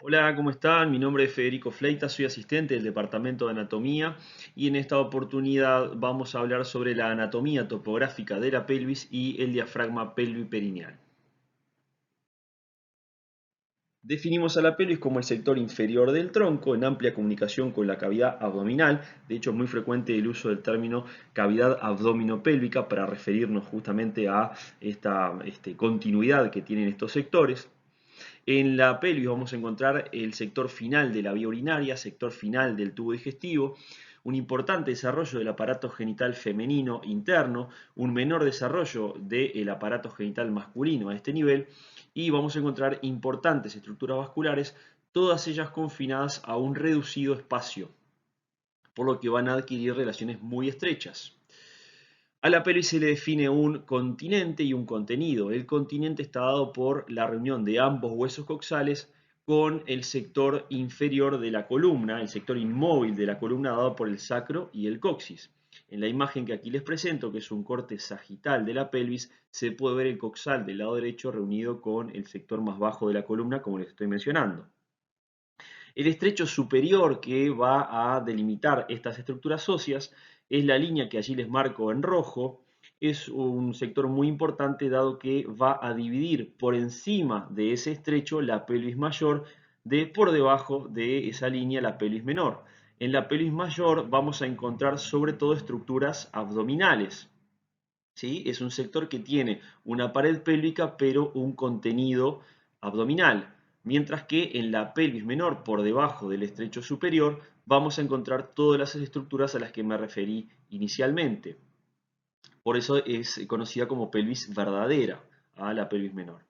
Hola, ¿cómo están? Mi nombre es Federico Fleitas, soy asistente del Departamento de Anatomía y en esta oportunidad vamos a hablar sobre la anatomía topográfica de la pelvis y el diafragma pelviperineal. Definimos a la pelvis como el sector inferior del tronco en amplia comunicación con la cavidad abdominal. De hecho, es muy frecuente el uso del término cavidad abdominopélvica para referirnos justamente a esta continuidad que tienen estos sectores. En la pelvis vamos a encontrar el sector final de la vía urinaria, sector final del tubo digestivo, un importante desarrollo del aparato genital femenino interno, un menor desarrollo del aparato genital masculino a este nivel, y vamos a encontrar importantes estructuras vasculares, todas ellas confinadas a un reducido espacio, por lo que van a adquirir relaciones muy estrechas. A la pelvis se le define un continente y un contenido. El continente está dado por la reunión de ambos huesos coxales con el sector inferior de la columna, el sector inmóvil de la columna dado por el sacro y el coxis. En la imagen que aquí les presento, que es un corte sagital de la pelvis, se puede ver el coxal del lado derecho reunido con el sector más bajo de la columna, como les estoy mencionando. El estrecho superior que va a delimitar estas estructuras óseas es la línea que allí les marco en rojo. Es un sector muy importante dado que va a dividir por encima de ese estrecho la pelvis mayor de por debajo de esa línea la pelvis menor. En la pelvis mayor vamos a encontrar sobre todo estructuras abdominales. ¿Sí? Es un sector que tiene una pared pélvica pero un contenido abdominal, mientras que en la pelvis menor, por debajo del estrecho superior, vamos a encontrar todas las estructuras a las que me referí inicialmente. Por eso es conocida como pelvis verdadera, a la pelvis menor.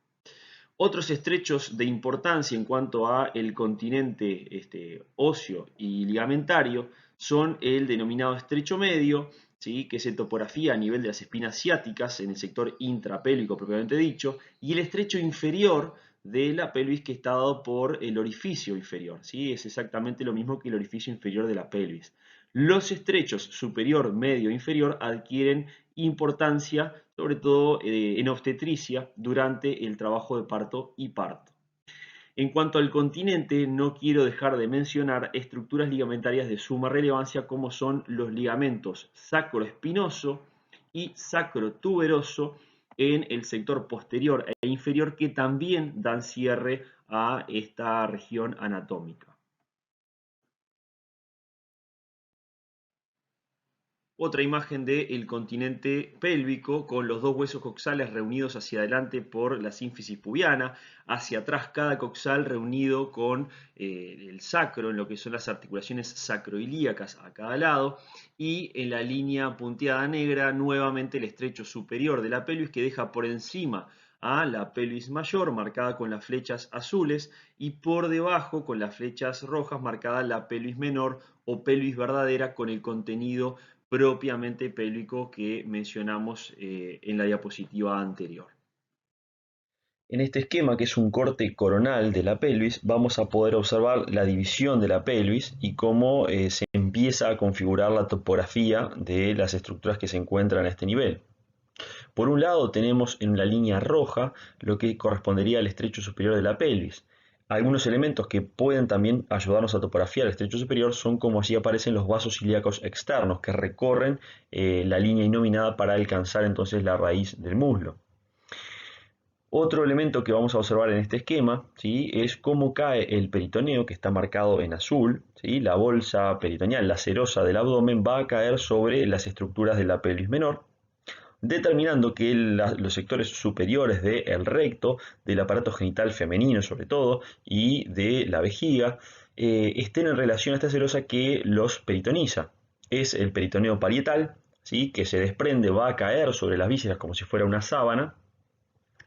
Otros estrechos de importancia en cuanto a el continente óseo y ligamentario son el denominado estrecho medio, ¿sí? Que se topografía a nivel de las espinas ciáticas en el sector intrapélvico propiamente dicho, y el estrecho inferior de la pelvis que está dado por el orificio inferior, ¿sí? Es exactamente lo mismo que el orificio inferior de la pelvis. Los estrechos superior, medio e inferior adquieren importancia, sobre todo en obstetricia, durante el trabajo de parto y parto. En cuanto al continente, no quiero dejar de mencionar estructuras ligamentarias de suma relevancia como son los ligamentos sacroespinoso y sacrotuberoso en el sector posterior e inferior que también dan cierre a esta región anatómica. Otra imagen del continente pélvico con los dos huesos coxales reunidos hacia adelante por la sínfisis pubiana, hacia atrás cada coxal reunido con el sacro en lo que son las articulaciones sacroilíacas a cada lado, y en la línea punteada negra nuevamente el estrecho superior de la pelvis que deja por encima a la pelvis mayor marcada con las flechas azules y por debajo con las flechas rojas marcada la pelvis menor o pelvis verdadera con el contenido propiamente pélvico que mencionamos en la diapositiva anterior. En este esquema, que es un corte coronal de la pelvis, vamos a poder observar la división de la pelvis y cómo se empieza a configurar la topografía de las estructuras que se encuentran a este nivel. Por un lado tenemos en la línea roja lo que correspondería al estrecho superior de la pelvis. Algunos elementos que pueden también ayudarnos a topografiar el estrecho superior son como allí aparecen los vasos ilíacos externos que recorren la línea inominada para alcanzar entonces la raíz del muslo. Otro elemento que vamos a observar en este esquema, ¿sí? Es cómo cae el peritoneo, que está marcado en azul, ¿sí? La bolsa peritoneal, la serosa del abdomen, va a caer sobre las estructuras de la pelvis menor, determinando que los sectores superiores del recto, del aparato genital femenino sobre todo, y de la vejiga, estén en relación a esta serosa que los peritoniza. Es el peritoneo parietal, ¿sí? Que se desprende, va a caer sobre las vísceras como si fuera una sábana,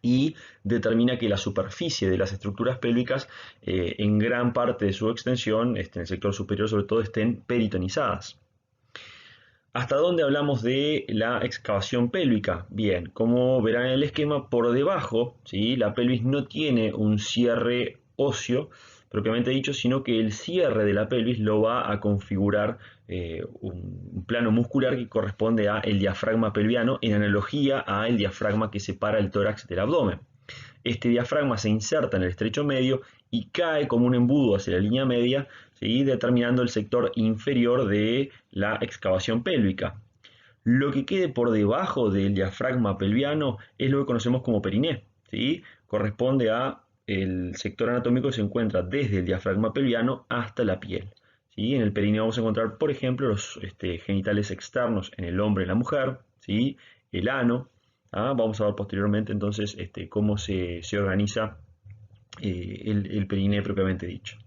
y determina que la superficie de las estructuras pélvicas en gran parte de su extensión, en el sector superior sobre todo, estén peritonizadas. ¿Hasta dónde hablamos de la excavación pélvica? Bien, como verán en el esquema, por debajo, ¿sí? La pelvis no tiene un cierre óseo propiamente dicho, sino que el cierre de la pelvis lo va a configurar un plano muscular que corresponde al diafragma pelviano en analogía al diafragma que separa el tórax del abdomen. Este diafragma se inserta en el estrecho medio y cae como un embudo hacia la línea media, ¿sí? Determinando el sector inferior de la excavación pélvica. Lo que quede por debajo del diafragma pelviano es lo que conocemos como periné, ¿sí? Corresponde a el sector anatómico que se encuentra desde el diafragma pelviano hasta la piel, ¿sí? En el periné vamos a encontrar, por ejemplo, los genitales externos en el hombre y la mujer, ¿sí? El ano. Vamos a ver posteriormente entonces cómo se organiza el periné propiamente dicho.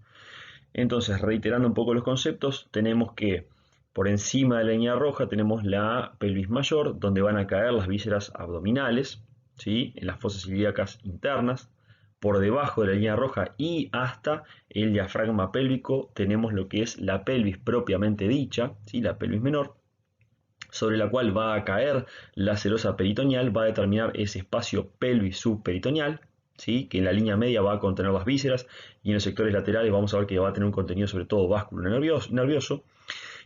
Entonces, reiterando un poco los conceptos, tenemos que por encima de la línea roja tenemos la pelvis mayor, donde van a caer las vísceras abdominales, ¿sí? En las fosas ilíacas internas. Por debajo de la línea roja y hasta el diafragma pélvico tenemos lo que es la pelvis propiamente dicha, ¿sí? La pelvis menor, sobre la cual va a caer la serosa peritoneal, va a determinar ese espacio pelvis subperitoneal, ¿sí? Que en la línea media va a contener las vísceras y en los sectores laterales vamos a ver que va a tener un contenido sobre todo básculo nervioso.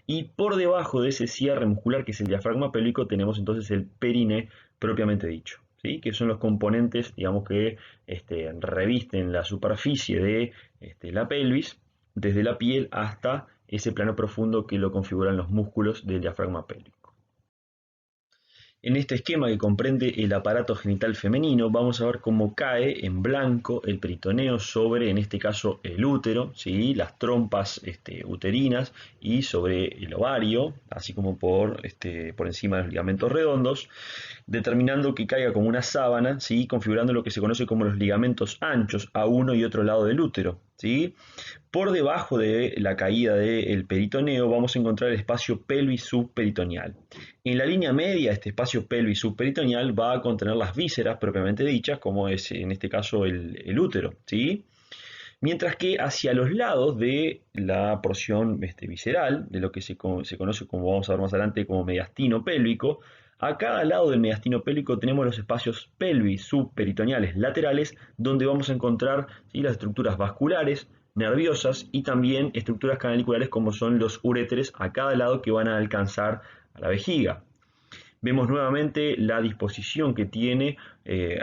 Y por debajo de ese cierre muscular que es el diafragma pélvico tenemos entonces el periné propiamente dicho, ¿sí? Que son los componentes, digamos, que revisten la superficie de la pelvis desde la piel hasta ese plano profundo que lo configuran los músculos del diafragma pélvico. En este esquema que comprende el aparato genital femenino, vamos a ver cómo cae en blanco el peritoneo sobre, en este caso, el útero, ¿sí? Las trompas uterinas y sobre el ovario, así como por encima de los ligamentos redondos, determinando que caiga como una sábana, ¿sí? Configurando lo que se conoce como los ligamentos anchos a uno y otro lado del útero, ¿sí? Por debajo de la caída del peritoneo vamos a encontrar el espacio pelvis subperitoneal. En la línea media, este espacio pelvis subperitoneal va a contener las vísceras propiamente dichas, como es en este caso el útero, ¿sí? Mientras que hacia los lados de la porción visceral, de lo que se conoce como, vamos a ver más adelante, como mediastino pélvico, a cada lado del mediastino pélvico tenemos los espacios pelvis subperitoneales laterales, donde vamos a encontrar, ¿sí? Las estructuras vasculares, nerviosas y también estructuras canaliculares como son los uréteres a cada lado que van a alcanzar a la vejiga. Vemos nuevamente la disposición que tiene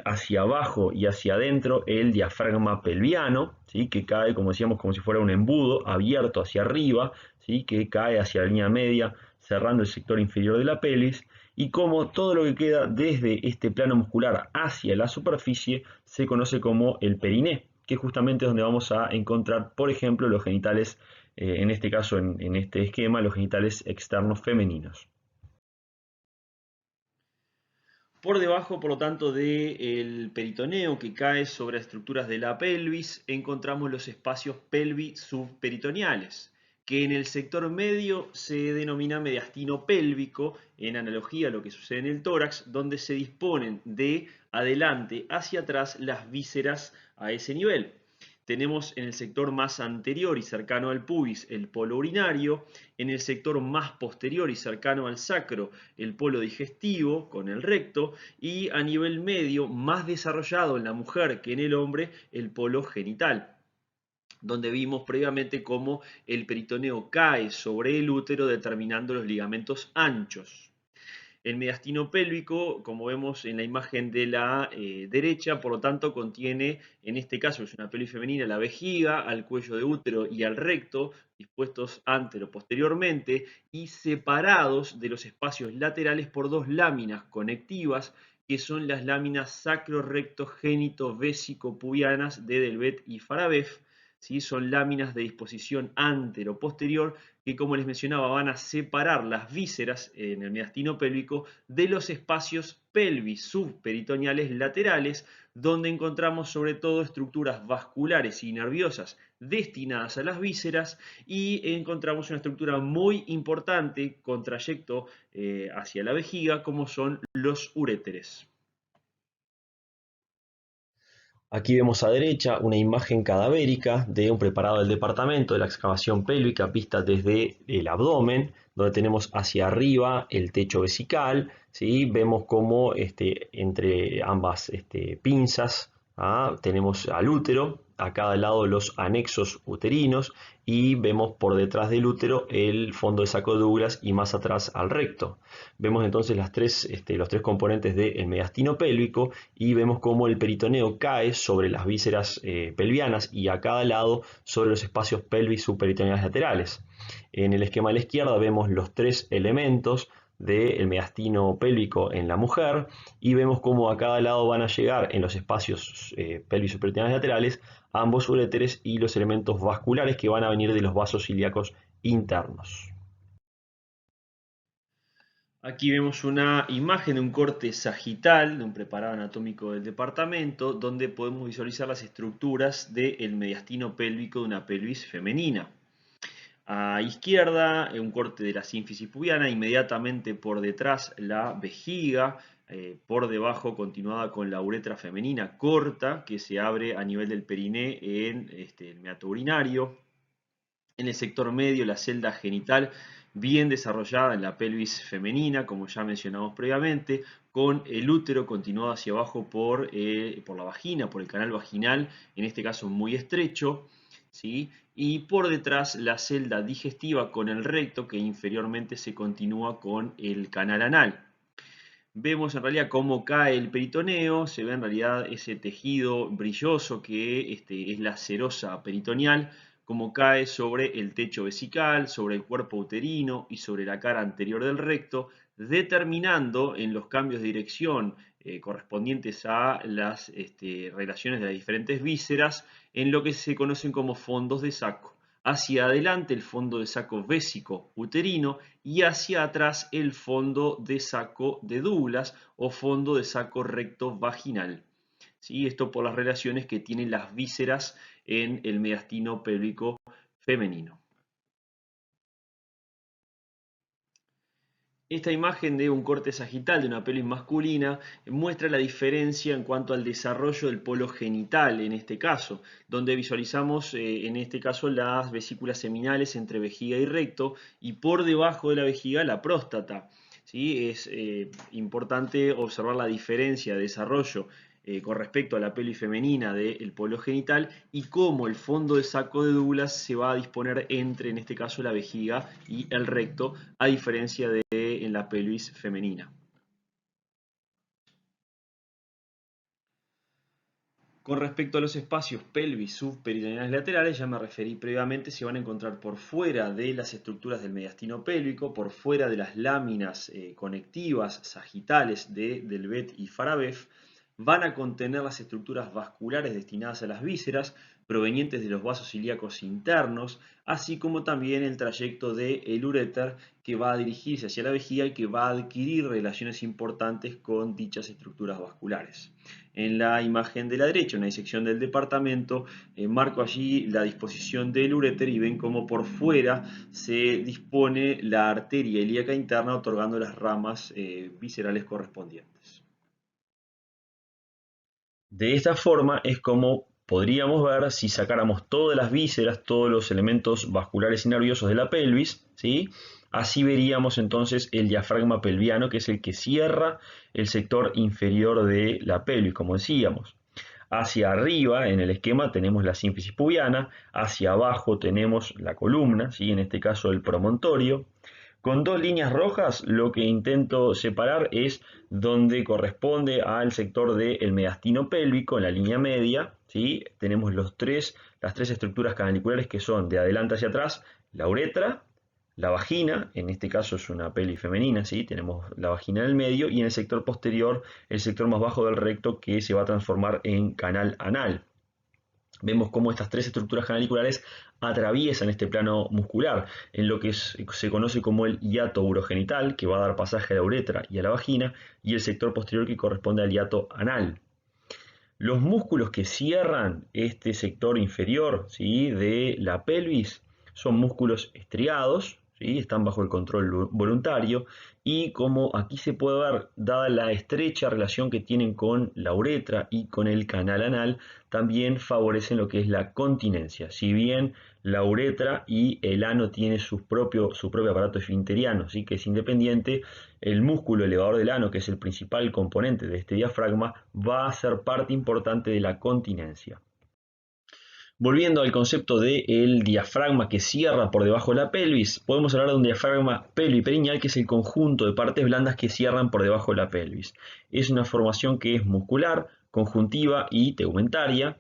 hacia abajo y hacia adentro el diafragma pelviano, ¿sí? Que cae, como decíamos, como si fuera un embudo abierto hacia arriba, ¿sí? Que cae hacia la línea media, cerrando el sector inferior de la pelvis, y como todo lo que queda desde este plano muscular hacia la superficie se conoce como el periné, que justamente es donde vamos a encontrar, por ejemplo, los genitales, en este caso, en este esquema, los genitales externos femeninos. Por debajo, por lo tanto, del peritoneo que cae sobre estructuras de la pelvis, encontramos los espacios pelvis subperitoneales, que en el sector medio se denomina mediastino pélvico, en analogía a lo que sucede en el tórax, donde se disponen de adelante hacia atrás las vísceras a ese nivel. Tenemos en el sector más anterior y cercano al pubis el polo urinario, en el sector más posterior y cercano al sacro el polo digestivo con el recto y a nivel medio, más desarrollado en la mujer que en el hombre, el polo genital, donde vimos previamente cómo el peritoneo cae sobre el útero determinando los ligamentos anchos. El mediastino pélvico, como vemos en la imagen de la derecha, por lo tanto contiene, en este caso es una pelvis femenina, la vejiga, al cuello de útero y al recto, dispuestos antero posteriormente y separados de los espacios laterales por dos láminas conectivas, que son las láminas sacro-recto-génito-vésico-pubianas de Delvet y Farabef. ¿Sí? Son láminas de disposición antero-posterior que, como les mencionaba, van a separar las vísceras en el mediastino pélvico de los espacios pelvis subperitoneales laterales, donde encontramos sobre todo estructuras vasculares y nerviosas destinadas a las vísceras y encontramos una estructura muy importante con trayecto hacia la vejiga, como son los uréteres. Aquí vemos a derecha una imagen cadavérica de un preparado del departamento de la excavación pélvica vista desde el abdomen, donde tenemos hacia arriba el techo vesical, ¿sí? Vemos cómo entre ambas pinzas tenemos al útero, a cada lado los anexos uterinos y vemos por detrás del útero el fondo de saco de Douglas y más atrás al recto. Vemos entonces los tres componentes del mediastino pélvico y vemos cómo el peritoneo cae sobre las vísceras pelvianas y a cada lado sobre los espacios pelvis subperitoneales laterales. En el esquema de la izquierda vemos los tres elementos del mediastino pélvico en la mujer y vemos cómo a cada lado van a llegar en los espacios pelvis superiores laterales ambos uréteres y los elementos vasculares que van a venir de los vasos ilíacos internos. Aquí vemos una imagen de un corte sagital, de un preparado anatómico del departamento, donde podemos visualizar las estructuras del mediastino pélvico de una pelvis femenina. A izquierda, un corte de la sínfisis pubiana, inmediatamente por detrás la vejiga, por debajo continuada con la uretra femenina corta que se abre a nivel del periné en el meato urinario. En el sector medio, la celda genital bien desarrollada en la pelvis femenina, como ya mencionamos previamente, con el útero continuado hacia abajo por la vagina, por el canal vaginal, en este caso muy estrecho, ¿sí? Y por detrás la celda digestiva con el recto que inferiormente se continúa con el canal anal. Vemos en realidad cómo cae el peritoneo, se ve en realidad ese tejido brilloso que es la serosa peritoneal, como cae sobre el techo vesical, sobre el cuerpo uterino y sobre la cara anterior del recto, determinando en los cambios de dirección correspondientes a las relaciones de las diferentes vísceras en lo que se conocen como fondos de saco. Hacia adelante el fondo de saco vésico uterino y hacia atrás el fondo de saco de Douglas o fondo de saco recto vaginal. ¿Sí? Esto por las relaciones que tienen las vísceras en el mediastino pélvico femenino. Esta imagen de un corte sagital de una pelvis masculina muestra la diferencia en cuanto al desarrollo del polo genital en este caso, donde visualizamos en este caso las vesículas seminales entre vejiga y recto y por debajo de la vejiga la próstata. ¿Sí? Es importante observar la diferencia de desarrollo con respecto a la pelvis femenina del polo genital y cómo el fondo de saco de Douglas se va a disponer entre, en este caso, la vejiga y el recto, a diferencia de en la pelvis femenina. Con respecto a los espacios pelvis subperitoneales laterales, ya me referí previamente, se van a encontrar por fuera de las estructuras del mediastino pélvico, por fuera de las láminas conectivas sagitales de Delvet y Farabeuf, van a contener las estructuras vasculares destinadas a las vísceras, provenientes de los vasos ilíacos internos, así como también el trayecto del uréter que va a dirigirse hacia la vejiga y que va a adquirir relaciones importantes con dichas estructuras vasculares. En la imagen de la derecha, una disección del departamento, marco allí la disposición del uréter y ven cómo por fuera se dispone la arteria ilíaca interna otorgando las ramas viscerales correspondientes. De esta forma es como podríamos ver si sacáramos todas las vísceras, todos los elementos vasculares y nerviosos de la pelvis, ¿sí? Así veríamos entonces el diafragma pelviano, que es el que cierra el sector inferior de la pelvis, como decíamos. Hacia arriba, en el esquema, tenemos la sínfisis pubiana, hacia abajo tenemos la columna, ¿sí? En este caso el promontorio. Con dos líneas rojas lo que intento separar es donde corresponde al sector del mediastino pélvico, en la línea media, ¿sí? Tenemos las tres estructuras canaliculares que son de adelante hacia atrás, la uretra, la vagina, en este caso es una pelvis femenina, ¿sí? Tenemos la vagina en el medio y en el sector posterior, el sector más bajo del recto que se va a transformar en canal anal. Vemos cómo estas tres estructuras canaliculares atraviesan este plano muscular en lo que se conoce como el hiato urogenital, que va a dar pasaje a la uretra y a la vagina, y el sector posterior que corresponde al hiato anal. Los músculos que cierran este sector inferior, ¿sí?, de la pelvis son músculos estriados, ¿sí? Están bajo el control voluntario y como aquí se puede ver, dada la estrecha relación que tienen con la uretra y con el canal anal, también favorecen lo que es la continencia. Si bien la uretra y el ano tienen su propio aparato esfinteriano, ¿sí?, que es independiente, el músculo elevador del ano, que es el principal componente de este diafragma, va a ser parte importante de la continencia. Volviendo al concepto del diafragma que cierra por debajo de la pelvis, podemos hablar de un diafragma pelviperineal, que es el conjunto de partes blandas que cierran por debajo de la pelvis. Es una formación que es muscular, conjuntiva y tegumentaria.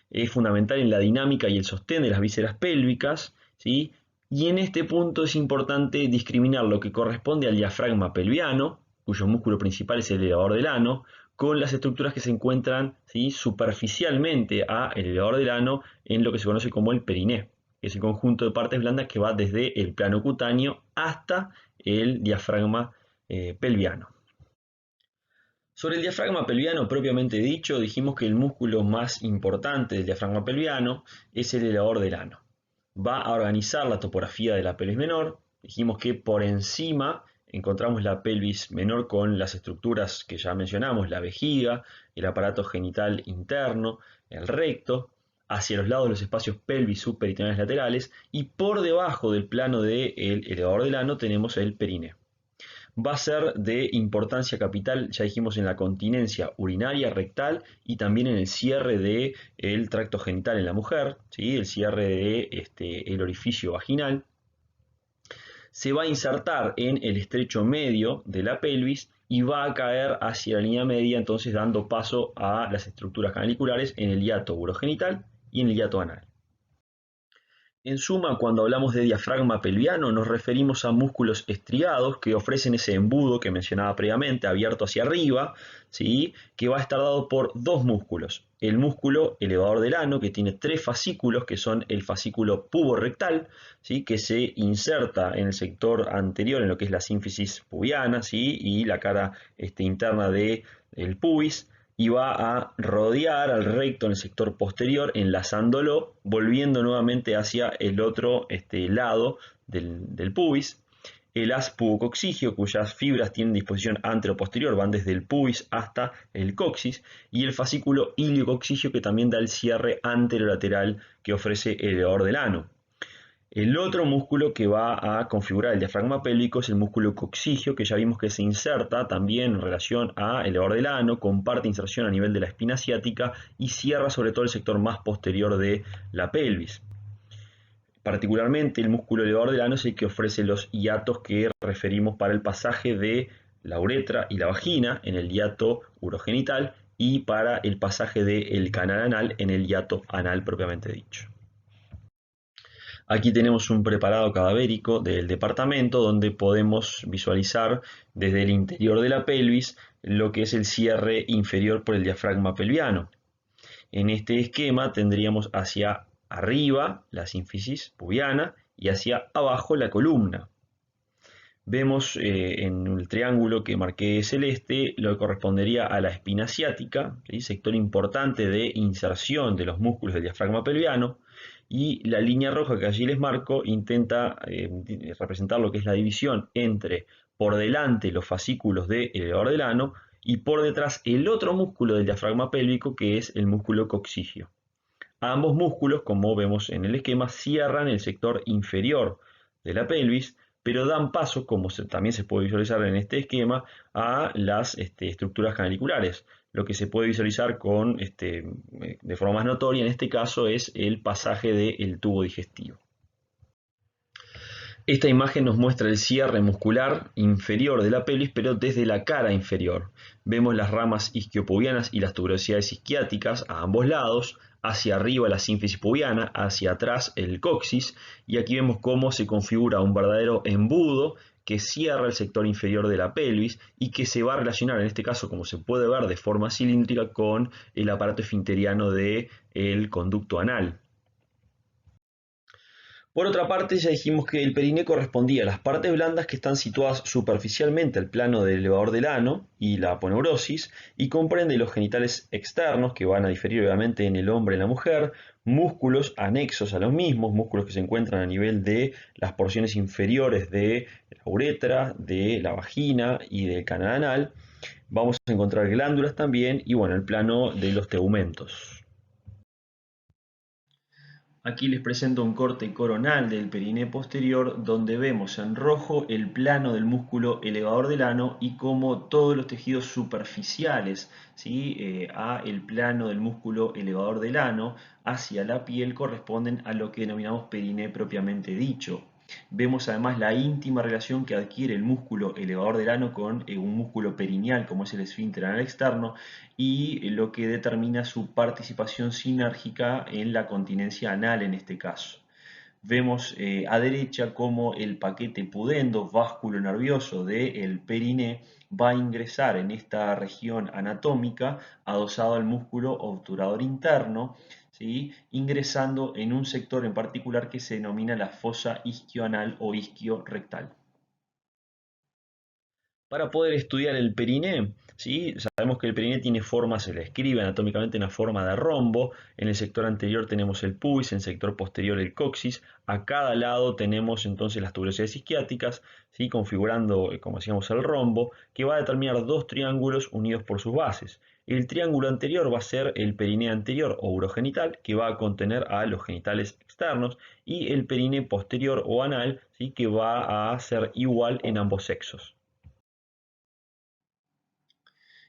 Es fundamental en la dinámica y el sostén de las vísceras pélvicas, ¿sí? Y en este punto es importante discriminar lo que corresponde al diafragma pelviano, cuyo músculo principal es el elevador del ano, con las estructuras que se encuentran, ¿sí?, superficialmente al elevador del ano en lo que se conoce como el periné, que es el conjunto de partes blandas que va desde el plano cutáneo hasta el diafragma pelviano. Sobre el diafragma pelviano propiamente dicho, dijimos que el músculo más importante del diafragma pelviano es el elevador del ano. Va a organizar la topografía de la pelvis menor. Dijimos que por encima encontramos la pelvis menor con las estructuras que ya mencionamos, la vejiga, el aparato genital interno, el recto, hacia los lados los espacios pelvis subperitoneales laterales, y por debajo del plano del elevador del ano tenemos el periné. Va a ser de importancia capital, ya dijimos, en la continencia urinaria rectal y también en el cierre del tracto genital en la mujer, ¿sí?, el cierre del orificio vaginal. Se va a insertar en el estrecho medio de la pelvis y va a caer hacia la línea media, entonces dando paso a las estructuras canaliculares en el hiato urogenital y en el hiato anal. En suma, cuando hablamos de diafragma pelviano, nos referimos a músculos estriados que ofrecen ese embudo que mencionaba previamente, abierto hacia arriba, ¿sí?, que va a estar dado por dos músculos. El músculo elevador del ano, que tiene tres fascículos, que son el fascículo puborectal, ¿sí?, que se inserta en el sector anterior, en lo que es la sínfisis pubiana, ¿sí?, y la cara interna del pubis, y va a rodear al recto en el sector posterior, enlazándolo, volviendo nuevamente hacia el otro lado del pubis. El haz pubococcígeo, cuyas fibras tienen disposición anteroposterior, van desde el pubis hasta el coxis, y el fascículo iliococcígeo, que también da el cierre anterolateral que ofrece el elevador del ano. El otro músculo que va a configurar el diafragma pélvico es el músculo coccígeo, que ya vimos que se inserta también en relación al elevador del ano, comparte inserción a nivel de la espina ciática y cierra sobre todo el sector más posterior de la pelvis. Particularmente el músculo elevador del ano es el que ofrece los hiatos que referimos para el pasaje de la uretra y la vagina en el hiato urogenital y para el pasaje del canal anal en el hiato anal propiamente dicho. Aquí tenemos un preparado cadavérico del departamento donde podemos visualizar desde el interior de la pelvis lo que es el cierre inferior por el diafragma pelviano. En este esquema tendríamos hacia arriba la sínfisis pubiana y hacia abajo la columna. Vemos en el triángulo que marqué celeste lo que correspondería a la espina ciática, ¿sí?, sector importante de inserción de los músculos del diafragma pelviano, y la línea roja que allí les marco intenta representar lo que es la división entre por delante los fascículos del elevador del ano y por detrás el otro músculo del diafragma pélvico, que es el músculo coccígeo. Ambos músculos, como vemos en el esquema, cierran el sector inferior de la pelvis, pero dan paso, como también se puede visualizar en este esquema, a las estructuras canaliculares. Lo que se puede visualizar de forma más notoria en este caso es el pasaje del tubo digestivo. Esta imagen nos muestra el cierre muscular inferior de la pelvis, pero desde la cara inferior. Vemos las ramas isquiopubianas y las tuberosidades isquiáticas a ambos lados, hacia arriba la sínfisis pubiana, hacia atrás el coxis, y aquí vemos cómo se configura un verdadero embudo que cierra el sector inferior de la pelvis y que se va a relacionar, en este caso, como se puede ver, de forma cilíndrica con el aparato esfinteriano del conducto anal. Por otra parte, ya dijimos que el periné correspondía a las partes blandas que están situadas superficialmente al plano del elevador del ano y la aponeurosis, y comprende los genitales externos, que van a diferir obviamente en el hombre y en la mujer, músculos anexos a los mismos, músculos que se encuentran a nivel de las porciones inferiores de la uretra, de la vagina y del canal anal. Vamos a encontrar glándulas también y bueno, el plano de los tegumentos. Aquí les presento un corte coronal del periné posterior donde vemos en rojo el plano del músculo elevador del ano y cómo todos los tejidos superficiales, ¿sí? A el plano del músculo elevador del ano hacia la piel corresponden a lo que denominamos periné propiamente dicho. Vemos además la íntima relación que adquiere el músculo elevador del ano con un músculo perineal como es el esfínter anal externo y lo que determina su participación sinérgica en la continencia anal en este caso. Vemos a derecha cómo el paquete pudendo básculo nervioso del periné va a ingresar en esta región anatómica adosado al músculo obturador interno, ¿sí? Ingresando en un sector en particular que se denomina la fosa isquioanal o isquiorrectal. Para poder estudiar el periné, ¿sí? Sabemos que el periné tiene forma, se le escribe anatómicamente en la forma de rombo. En el sector anterior tenemos el pubis, en el sector posterior el coxis. A cada lado tenemos entonces las tuberosidades isquiáticas, ¿sí? Configurando, como decíamos, el rombo, que va a determinar dos triángulos unidos por sus bases. El triángulo anterior va a ser el periné anterior o urogenital, que va a contener a los genitales externos, y el periné posterior o anal, ¿sí? Que va a ser igual en ambos sexos.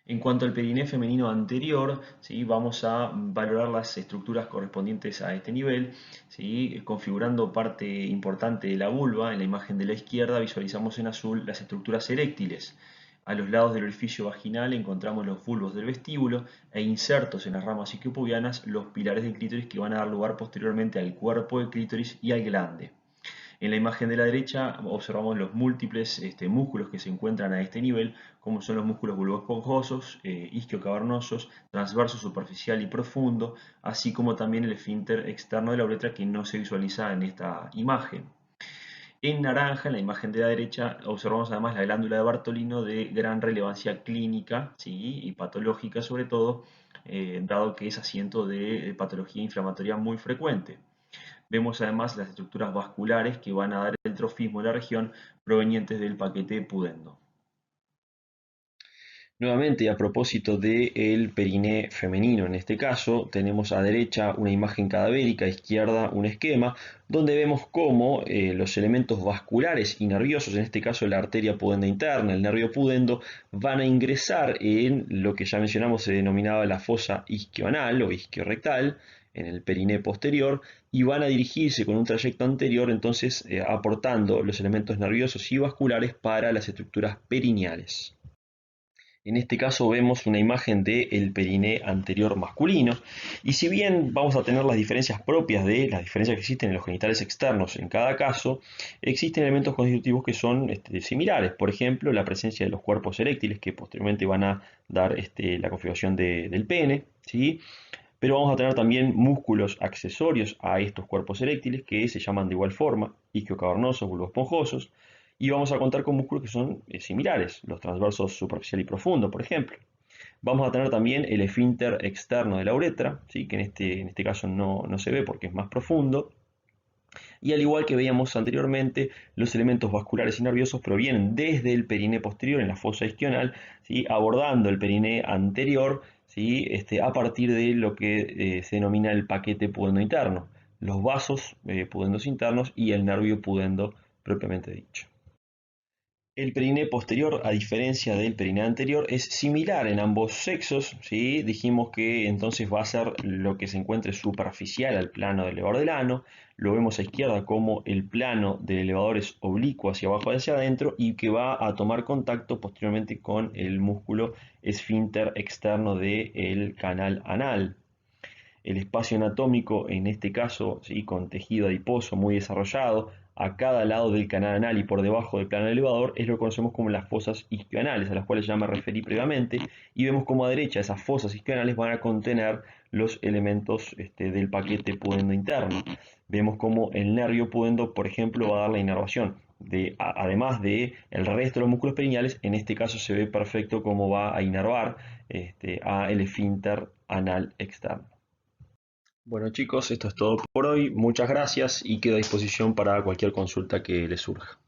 En cuanto al periné femenino anterior, ¿sí? Vamos a valorar las estructuras correspondientes a este nivel, ¿sí? Configurando parte importante de la vulva. En la imagen de la izquierda visualizamos en azul las estructuras eréctiles. A los lados del orificio vaginal encontramos los bulbos del vestíbulo e insertos en las ramas isquiopubianas los pilares del clítoris que van a dar lugar posteriormente al cuerpo del clítoris y al glande. En la imagen de la derecha observamos los múltiples músculos que se encuentran a este nivel, como son los músculos bulboesponjosos, isquiocavernosos, transverso, superficial y profundo, así como también el esfínter externo de la uretra que no se visualiza en esta imagen. En naranja, en la imagen de la derecha, observamos además la glándula de Bartolino de gran relevancia clínica, ¿sí? Y patológica sobre todo, dado que es asiento de patología inflamatoria muy frecuente. Vemos además las estructuras vasculares que van a dar el trofismo de la región provenientes del paquete pudendo. Nuevamente, a propósito del periné femenino, en este caso, tenemos a derecha una imagen cadavérica, a izquierda un esquema, donde vemos cómo los elementos vasculares y nerviosos, en este caso la arteria pudenda interna, el nervio pudendo, van a ingresar en lo que ya mencionamos se denominaba la fosa isquioanal o isquiorrectal, en el periné posterior, y van a dirigirse con un trayecto anterior, entonces aportando los elementos nerviosos y vasculares para las estructuras perineales. En este caso vemos una imagen del periné anterior masculino y si bien vamos a tener las diferencias propias de las diferencias que existen en los genitales externos en cada caso, existen elementos constitutivos que son similares. Por ejemplo, la presencia de los cuerpos eréctiles que posteriormente van a dar la configuración del pene, ¿sí? Pero vamos a tener también músculos accesorios a estos cuerpos eréctiles que se llaman de igual forma isquiocavernosos, bulboesponjosos, y vamos a contar con músculos que son similares, los transversos superficial y profundo, por ejemplo. Vamos a tener también el esfínter externo de la uretra, ¿sí? Que en este caso no se ve porque es más profundo. Y al igual que veíamos anteriormente, los elementos vasculares y nerviosos provienen desde el periné posterior en la fosa isquional, ¿sí? Abordando el periné anterior, ¿sí? A partir de lo que se denomina el paquete pudendo interno, los vasos pudendos internos y el nervio pudendo propiamente dicho. El periné posterior, a diferencia del periné anterior, es similar en ambos sexos, ¿sí? Dijimos que entonces va a ser lo que se encuentre superficial al plano del elevador del ano. Lo vemos a izquierda como el plano del elevador es oblicuo hacia abajo y hacia adentro y que va a tomar contacto posteriormente con el músculo esfínter externo del canal anal. El espacio anatómico, en este caso, ¿sí? Con tejido adiposo muy desarrollado, a cada lado del canal anal y por debajo del plano elevador, es lo que conocemos como las fosas isquioanales, a las cuales ya me referí previamente, y vemos como a derecha esas fosas isquioanales van a contener los elementos del paquete pudendo interno. Vemos como el nervio pudendo, por ejemplo, va a dar la inervación. Además de el resto de los músculos perineales, en este caso se ve perfecto cómo va a inervar a el esfínter anal externo. Bueno chicos, esto es todo por hoy. Muchas gracias y quedo a disposición para cualquier consulta que les surja.